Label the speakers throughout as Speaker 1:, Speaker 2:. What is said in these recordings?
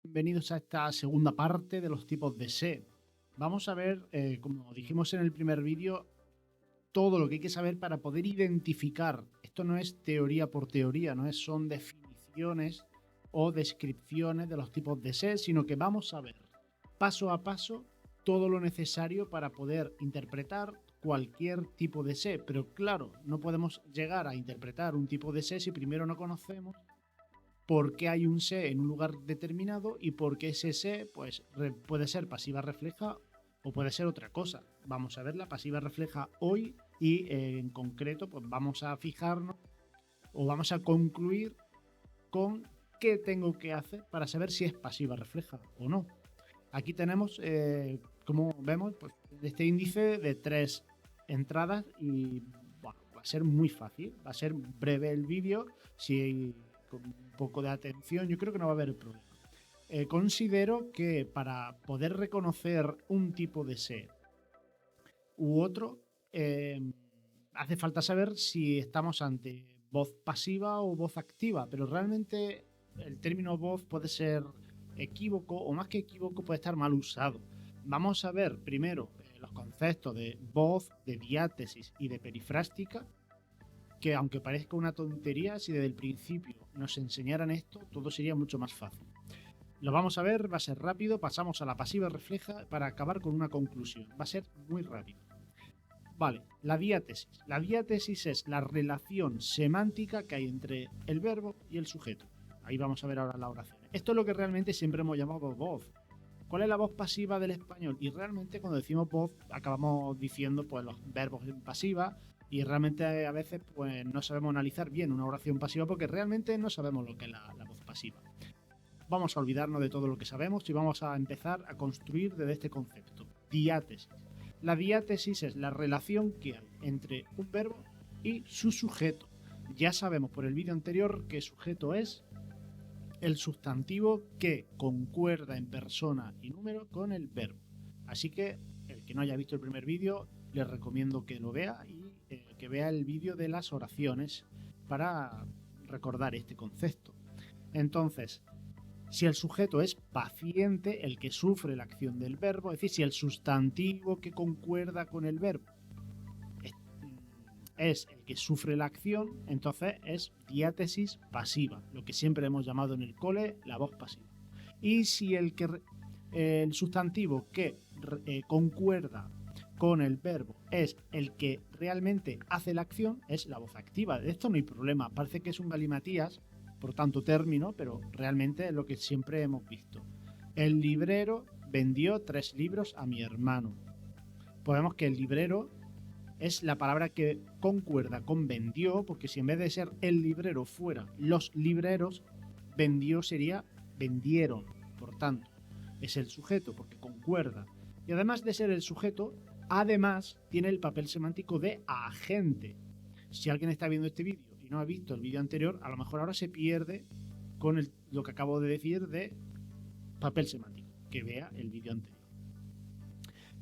Speaker 1: Bienvenidos a esta segunda parte de los tipos de SE. Vamos a ver, como dijimos en el primer vídeo, todo lo que hay que saber para poder identificar. Esto no es teoría por teoría, son definiciones o descripciones de los tipos de SE, sino que vamos a ver paso a paso todo lo necesario para poder interpretar cualquier tipo de SE. Pero claro, no podemos llegar a interpretar un tipo de SE si primero no conocemos por qué hay un SE en un lugar determinado y por qué ese SE pues, puede ser pasiva refleja o puede ser otra cosa. Vamos a ver la pasiva refleja hoy y en concreto pues vamos a fijarnos o vamos a concluir con qué tengo que hacer para saber si es pasiva refleja o no. Aquí tenemos, como vemos, pues, este índice de 3 entradas y bueno, va a ser muy fácil, va a ser breve el vídeo. Si con un poco de atención, yo creo que no va a haber problema. Considero que para poder reconocer un tipo de SE u otro, hace falta saber si estamos ante voz pasiva o voz activa, pero realmente el término voz puede ser equívoco o más que equívoco puede estar mal usado. Vamos a ver primero los conceptos de voz, de diátesis y de perifrástica, que aunque parezca una tontería, si desde el principio nos enseñaran esto, todo sería mucho más fácil. Lo vamos a ver, va a ser rápido, pasamos a la pasiva refleja para acabar con una conclusión. Va a ser muy rápido. Vale, la diátesis. La diátesis es la relación semántica que hay entre el verbo y el sujeto. Ahí vamos a ver ahora la oración. Esto es lo que realmente siempre hemos llamado voz. ¿Cuál es la voz pasiva del español? Y realmente cuando decimos voz acabamos diciendo pues los verbos en pasiva y realmente a veces pues no sabemos analizar bien una oración pasiva porque realmente no sabemos lo que es la voz pasiva. Vamos a olvidarnos de todo lo que sabemos y vamos a empezar a construir desde este concepto. Diátesis. La diátesis es la relación que hay entre un verbo y su sujeto. Ya sabemos por el vídeo anterior que sujeto es el sustantivo que concuerda en persona y número con el verbo. Así que el que no haya visto el primer vídeo, les recomiendo que lo vea y que vea el vídeo de las oraciones para recordar este concepto. Entonces, si el sujeto es paciente, el que sufre la acción del verbo, es decir, si el sustantivo que concuerda con el verbo es el que sufre la acción, entonces es diátesis pasiva, lo que siempre hemos llamado en el cole la voz pasiva. Y si el sustantivo que concuerda con el verbo es el que realmente hace la acción, es la voz activa. De esto no hay problema, parece que es un galimatías, por tanto término, pero realmente es lo que siempre hemos visto. El librero vendió 3 libros a mi hermano. Podemos que el librero es la palabra que concuerda con vendió, porque si en vez de ser el librero fuera los libreros, vendió sería vendieron. Por tanto, es el sujeto porque concuerda. Y además de ser el sujeto, además tiene el papel semántico de agente. Si alguien está viendo este vídeo y no ha visto el vídeo anterior, a lo mejor ahora se pierde con lo que acabo de decir de papel semántico. Que vea el vídeo anterior.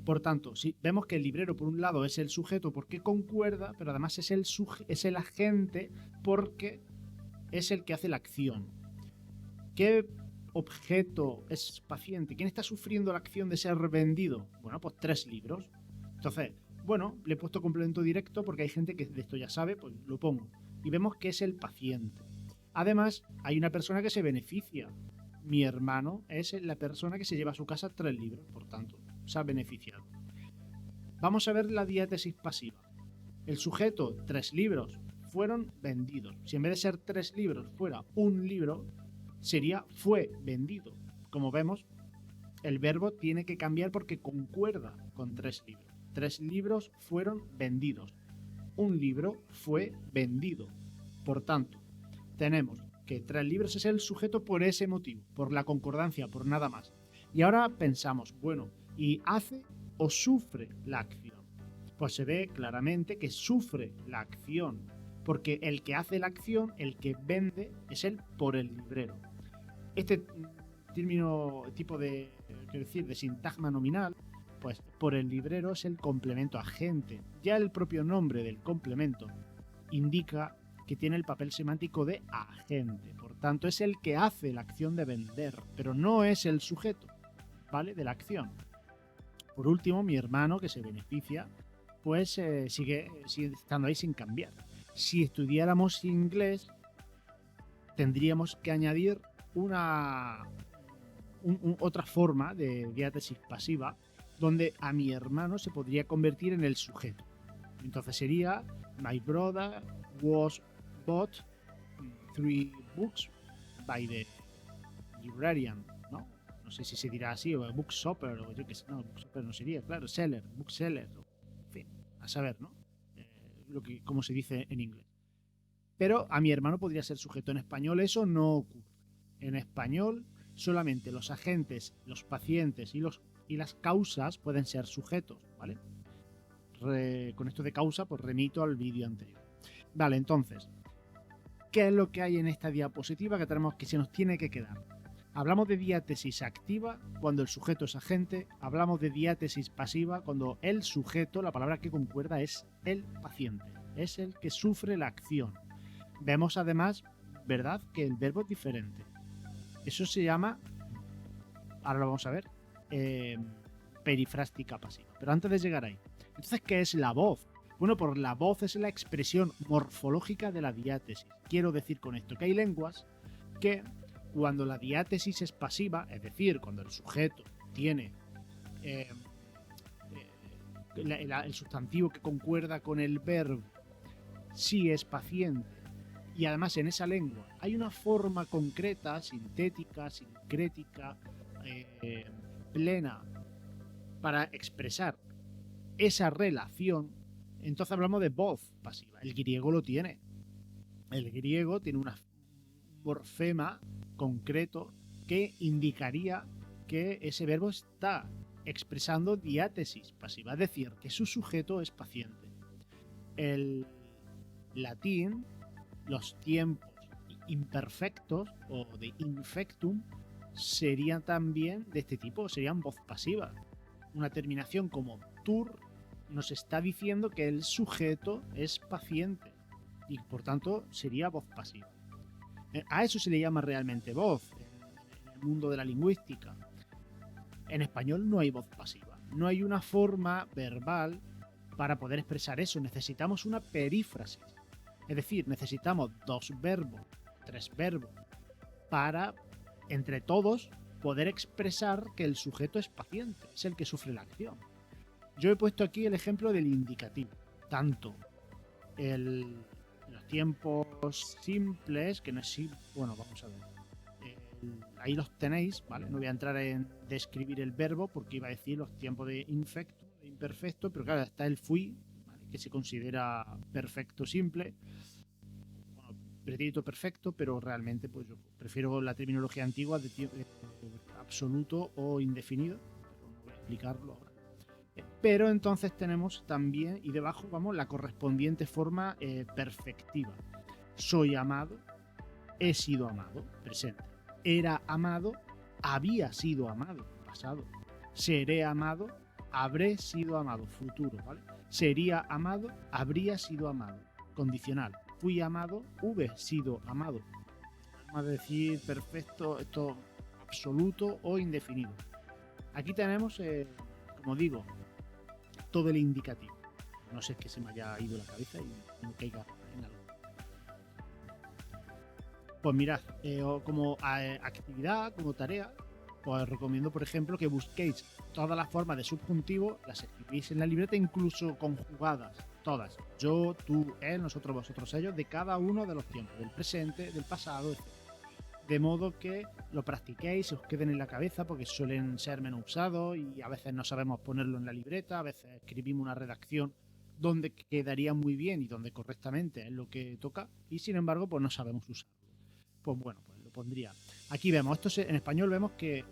Speaker 1: Por tanto, si vemos que el librero por un lado es el sujeto porque concuerda, pero además es el agente porque es el que hace la acción. ¿Qué objeto es paciente? ¿Quién está sufriendo la acción de ser vendido? Bueno, pues 3 libros. Entonces, bueno, le he puesto complemento directo porque hay gente que de esto ya sabe, pues lo pongo. Y vemos que es el paciente. Además, hay una persona que se beneficia. Mi hermano es la persona que se lleva a su casa 3 libros, por tanto, se ha beneficiado. Vamos a ver la diátesis pasiva. El sujeto, 3 libros, fueron vendidos. Si en vez de ser 3 libros fuera un libro, sería fue vendido. Como vemos, el verbo tiene que cambiar porque concuerda con 3 libros. 3 libros fueron vendidos. Un libro fue vendido. Por tanto, tenemos que 3 libros es el sujeto por ese motivo, por la concordancia, por nada más. Y ahora pensamos, bueno, ¿y hace o sufre la acción? Pues se ve claramente que sufre la acción, porque el que hace la acción, el que vende, es el por el librero. Este tipo de sintagma nominal, pues por el librero es el complemento agente. Ya el propio nombre del complemento indica que tiene el papel semántico de agente. Por tanto es el que hace la acción de vender, pero no es el sujeto, ¿vale? De la acción. Por último, mi hermano, que se beneficia, pues sigue estando ahí sin cambiar. Si estudiáramos inglés, tendríamos que añadir otra forma de diátesis pasiva, donde a mi hermano se podría convertir en el sujeto. Entonces sería: My brother was bought 3 books by the librarian, ¿no? No sé si se dirá así, o bookshopper, o yo qué sé. No, bookshopper no sería, claro, seller, bookseller, en fin, a saber, ¿no? Como se dice en inglés. Pero a mi hermano podría ser sujeto. En español eso no ocurre. En español solamente los agentes, los pacientes y las causas pueden ser sujetos, ¿vale? Con esto de causa, pues remito al vídeo anterior. Vale, entonces, ¿qué es lo que hay en esta diapositiva que se nos tiene que quedar? Hablamos de diátesis activa cuando el sujeto es agente. Hablamos de diátesis pasiva cuando el sujeto, la palabra que concuerda, es el paciente. Es el que sufre la acción. Vemos además, ¿verdad?, que el verbo es diferente. Eso se llama, ahora lo vamos a ver, perifrástica pasiva. Pero antes de llegar ahí, entonces, ¿qué es la voz? Bueno, pues la voz es la expresión morfológica de la diátesis. Quiero decir con esto que hay lenguas que cuando la diátesis es pasiva, es decir, cuando el sujeto tiene el sustantivo que concuerda con el verbo, sí es paciente, y además en esa lengua hay una forma concreta, sintética, sincrética, plena, para expresar esa relación, entonces hablamos de voz pasiva. El griego lo tiene. El griego tiene un morfema concreto que indicaría que ese verbo está expresando diátesis pasiva, es decir, que su sujeto es paciente. El latín, los tiempos imperfectos o de infectum serían también de este tipo, serían voz pasiva. Una terminación como tur nos está diciendo que el sujeto es paciente y por tanto sería voz pasiva. A eso se le llama realmente voz en el mundo de la lingüística. En español no hay voz pasiva, no hay una forma verbal para poder expresar eso. Necesitamos una perífrasis, es decir, necesitamos 2 verbos, 3 verbos para, entre todos, poder expresar que el sujeto es paciente, es el que sufre la acción. Yo he puesto aquí el ejemplo del indicativo, tanto los tiempos simples, que no es simple, bueno, vamos a ver, ahí los tenéis, ¿vale? No voy a entrar en describir el verbo porque iba a decir los tiempos de infecto, de imperfecto, pero claro, está el fui, ¿vale?, que se considera perfecto simple, bueno, pretérito perfecto, pero realmente pues yo prefiero la terminología antigua de absoluto o indefinido, pero no voy a explicarlo ahora. Pero entonces tenemos también, y debajo vamos, la correspondiente forma perfectiva. Soy amado, he sido amado, presente. Era amado, había sido amado, pasado. Seré amado, habré sido amado, futuro, ¿vale? Sería amado, habría sido amado, condicional. Fui amado, hube sido amado. Vamos a decir perfecto, esto absoluto o indefinido. Aquí tenemos, como digo, todo el indicativo. No sé, es que se me haya ido la cabeza y me caiga en algo. Pues mirad, como actividad, como tarea, pues os recomiendo, por ejemplo, que busquéis todas las formas de subjuntivo, las escribís en la libreta, incluso conjugadas, todas. Yo, tú, él, nosotros, vosotros, ellos, de cada uno de los tiempos, del presente, del pasado, etc. De modo que lo practiquéis, os queden en la cabeza, porque suelen ser menos usados y a veces no sabemos ponerlo en la libreta, a veces escribimos una redacción donde quedaría muy bien y donde correctamente es lo que toca, y sin embargo pues no sabemos usarlo. Pues bueno, pues lo pondría. Aquí vemos, en español vemos que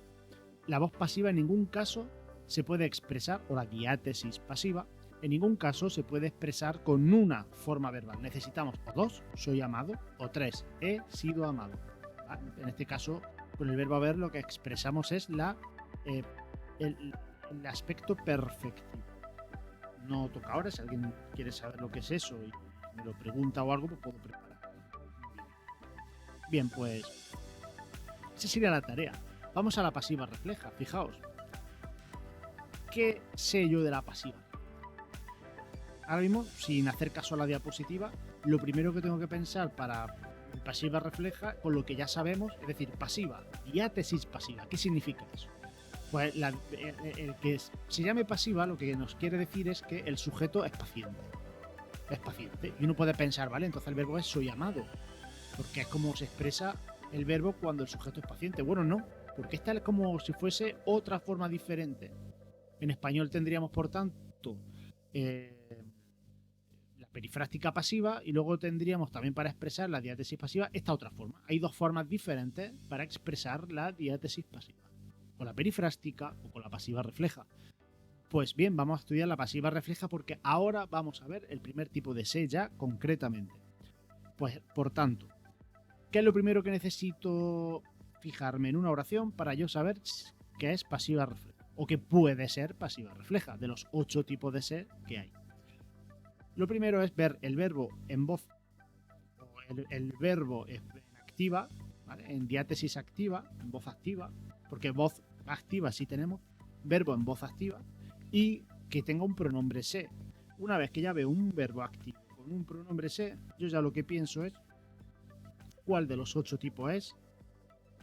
Speaker 1: la voz pasiva en ningún caso se puede expresar, o la diátesis pasiva, en ningún caso se puede expresar con una forma verbal. Necesitamos o 2, soy amado, o 3, he sido amado. En este caso, con el verbo haber, lo que expresamos es el aspecto perfectivo. No toca ahora, si alguien quiere saber lo que es eso y me lo pregunta o algo, pues puedo preparar. Bien, pues esa sería la tarea. Vamos a la pasiva refleja. Fijaos, ¿qué sé yo de la pasiva? Ahora mismo, sin hacer caso a la diapositiva, lo primero que tengo que pensar para pasiva refleja, con lo que ya sabemos, es decir, pasiva, diátesis pasiva. ¿Qué significa eso? Pues el que se llame pasiva lo que nos quiere decir es que el sujeto es paciente. Es paciente. Y uno puede pensar, vale, entonces el verbo es soy amado, porque es como se expresa el verbo cuando el sujeto es paciente. Bueno, no, porque esta es como si fuese otra forma diferente. En español tendríamos, por tanto, la perifrástica pasiva y luego tendríamos también para expresar la diátesis pasiva esta otra forma. Hay dos formas diferentes para expresar la diátesis pasiva, con la perifrástica o con la pasiva refleja. Pues bien, vamos a estudiar la pasiva refleja porque ahora vamos a ver el primer tipo de sé ya concretamente. Pues, por tanto, ¿qué es lo primero que necesito fijarme en una oración para yo saber qué es pasiva refleja? O qué puede ser pasiva refleja, de los 8 tipos de sé que hay. Lo primero es ver el verbo en voz, o el verbo en activa, ¿vale? En diátesis activa, en voz activa, porque voz activa sí tenemos, verbo en voz activa, y que tenga un pronombre sé. Una vez que ya veo un verbo activo con un pronombre sé, yo ya lo que pienso es cuál de los 8 tipos es.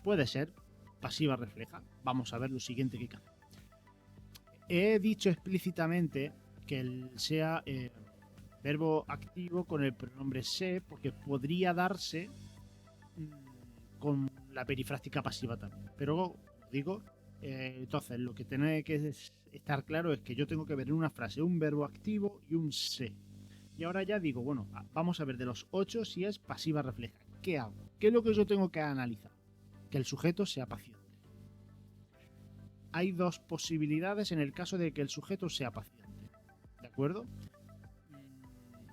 Speaker 1: Puede ser pasiva refleja. Vamos a ver lo siguiente que hace. He dicho explícitamente que el sea verbo activo con el pronombre sé porque podría darse con la perifrástica pasiva también. Pero digo, entonces lo que tiene que estar claro es que yo tengo que ver en una frase un verbo activo y un sé. Y ahora ya digo, bueno, vamos a ver de los 8 si es pasiva refleja. ¿Qué hago? ¿Qué es lo que yo tengo que analizar? Que el sujeto sea paciente. Hay dos posibilidades en el caso de que el sujeto sea paciente. ¿De acuerdo?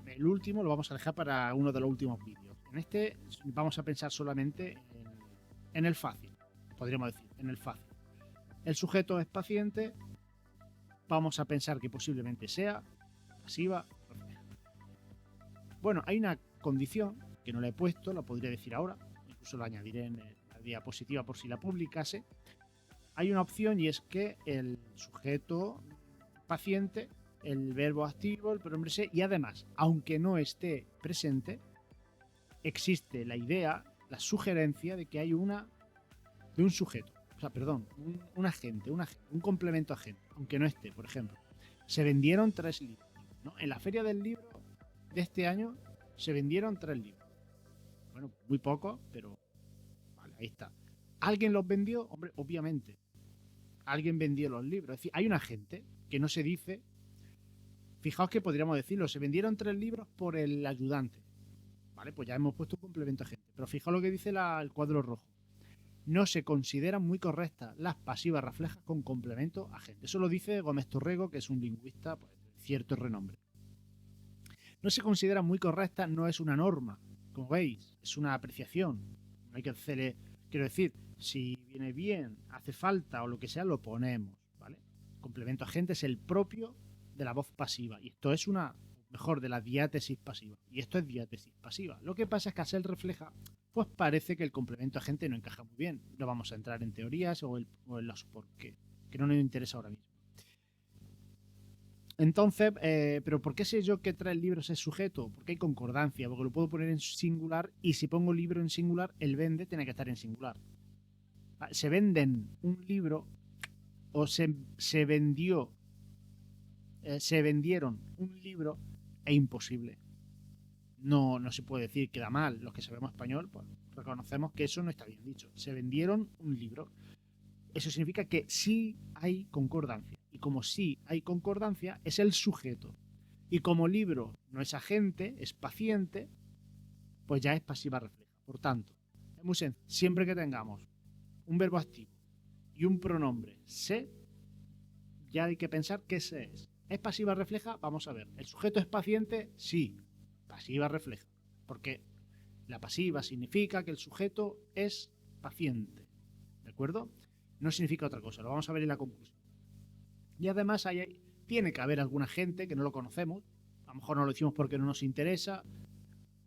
Speaker 1: El último lo vamos a dejar para uno de los últimos vídeos. En este vamos a pensar solamente en el fácil, podríamos decir, en el fácil. El sujeto es paciente, vamos a pensar que posiblemente sea pasiva refleja. Bueno, hay una condición que no la he puesto, la podría decir ahora, incluso la añadiré en la diapositiva por si la publicase. Hay una opción y es que el sujeto paciente, el verbo activo, el pronombre sé, y además, aunque no esté presente, existe la idea, la sugerencia de que hay de un sujeto, o sea, perdón, un agente, un complemento agente, aunque no esté, por ejemplo. Se vendieron 3 libros, ¿no? En la feria del libro de este año se vendieron 3 libros. Bueno, muy poco, pero vale, ahí está. ¿Alguien los vendió? Hombre, obviamente. Alguien vendió los libros. Es decir, hay un agente que no se dice. Fijaos que podríamos decirlo, se vendieron 3 libros por el ayudante. Vale, pues ya hemos puesto un complemento agente. Pero fijaos lo que dice el cuadro rojo. No se consideran muy correctas las pasivas reflejas con complemento agente. Eso lo dice Gómez Torrego, que es un lingüista pues, de cierto renombre. No se considera muy correcta, no es una norma. Como veis, es una apreciación. No hay que hacerle. Quiero decir, si viene bien, hace falta o lo que sea, lo ponemos. ¿Vale? Complemento agente es el propio de la voz pasiva. Y esto es mejor, de la diátesis pasiva. Y esto es diátesis pasiva. Lo que pasa es que al ser refleja, pues parece que el complemento agente no encaja muy bien. No vamos a entrar en teorías o en los por qué, que no nos interesa ahora mismo. Entonces, ¿pero por qué sé yo que 3 libros es sujeto? Porque hay concordancia, porque lo puedo poner en singular y si pongo libro en singular, el vende tiene que estar en singular. Se venden un libro o se vendió, se vendieron un libro, es imposible. No se puede decir, queda mal. Los que sabemos español, pues reconocemos que eso no está bien dicho. Se vendieron un libro. Eso significa que sí hay concordancia. Y como sí hay concordancia, es el sujeto. Y como libro no es agente, es paciente, pues ya es pasiva refleja. Por tanto, es muy sencillo. Siempre que tengamos un verbo activo y un pronombre se, ya hay que pensar qué se es. ¿Es pasiva refleja? Vamos a ver. ¿El sujeto es paciente? Sí. Pasiva refleja. Porque la pasiva significa que el sujeto es paciente. ¿De acuerdo? No significa otra cosa. Lo vamos a ver en la conclusión. Y además tiene que haber alguna gente que no lo conocemos. A lo mejor no lo decimos porque no nos interesa.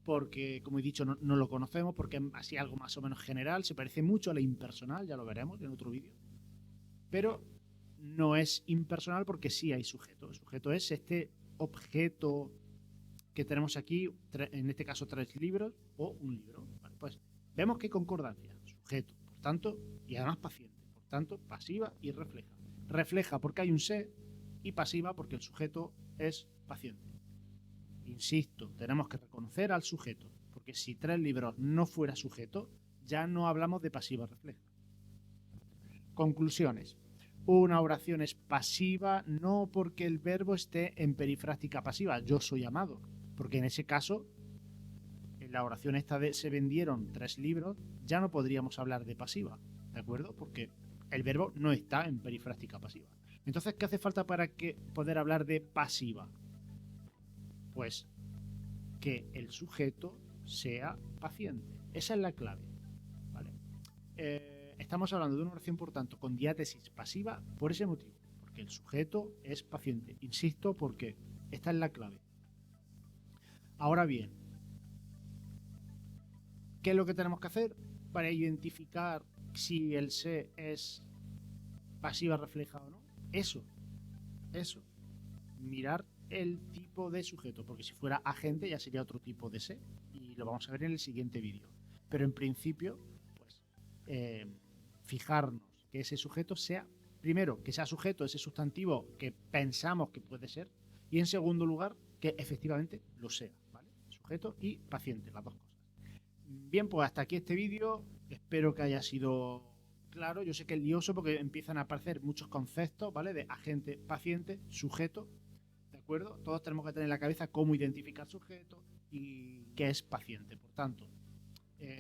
Speaker 1: porque, como he dicho, no lo conocemos, porque es así algo más o menos general, se parece mucho a la impersonal, ya lo veremos en otro vídeo, pero no es impersonal porque sí hay sujeto. El sujeto es este objeto que tenemos aquí, en este caso 3 libros o un libro. Vale, pues vemos que hay concordancia, sujeto, por tanto, y además paciente, por tanto, pasiva y refleja. Refleja porque hay un se y pasiva porque el sujeto es paciente. Insisto, tenemos que reconocer al sujeto, porque si 3 libros no fuera sujeto, ya no hablamos de pasiva refleja. Conclusiones. Una oración es pasiva no porque el verbo esté en perifrástica pasiva, yo soy amado, porque en ese caso, en la oración esta de se vendieron 3 libros, ya no podríamos hablar de pasiva, ¿de acuerdo? Porque el verbo no está en perifrástica pasiva. Entonces, ¿qué hace falta para poder hablar de pasiva? Pues que el sujeto sea paciente. Esa es la clave, ¿vale? Estamos hablando de una oración, por tanto, con diátesis pasiva por ese motivo, porque el sujeto es paciente. Insisto, porque esta es la clave. Ahora bien, ¿qué es lo que tenemos que hacer para identificar si el se es pasiva refleja o no? Eso. Mirar el tipo de sujeto, porque si fuera agente ya sería otro tipo de se, y lo vamos a ver en el siguiente vídeo. Pero en principio, pues, fijarnos que ese sujeto sea, primero, que sea sujeto, ese sustantivo que pensamos que puede ser, y en segundo lugar, que efectivamente lo sea, ¿vale? Sujeto y paciente, las dos cosas. Bien, pues hasta aquí este vídeo, espero que haya sido claro. Yo sé que es lioso porque empiezan a aparecer muchos conceptos, ¿vale? De agente, paciente, sujeto, ¿de acuerdo? Todos tenemos que tener en la cabeza cómo identificar sujeto y qué es paciente. Por tanto,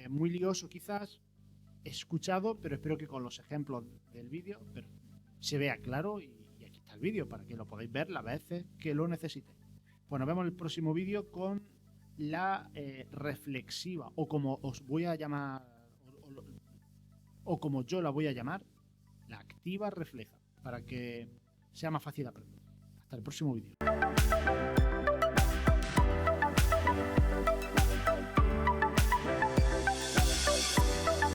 Speaker 1: muy lioso quizás, escuchado, pero espero que con los ejemplos del vídeo se vea claro, y aquí está el vídeo para que lo podáis ver las veces que lo necesitéis. Pues nos vemos en el próximo vídeo con la reflexiva, o como os voy a llamar, o como yo la voy a llamar, la activa refleja, para que sea más fácil aprender. Hasta el próximo vídeo.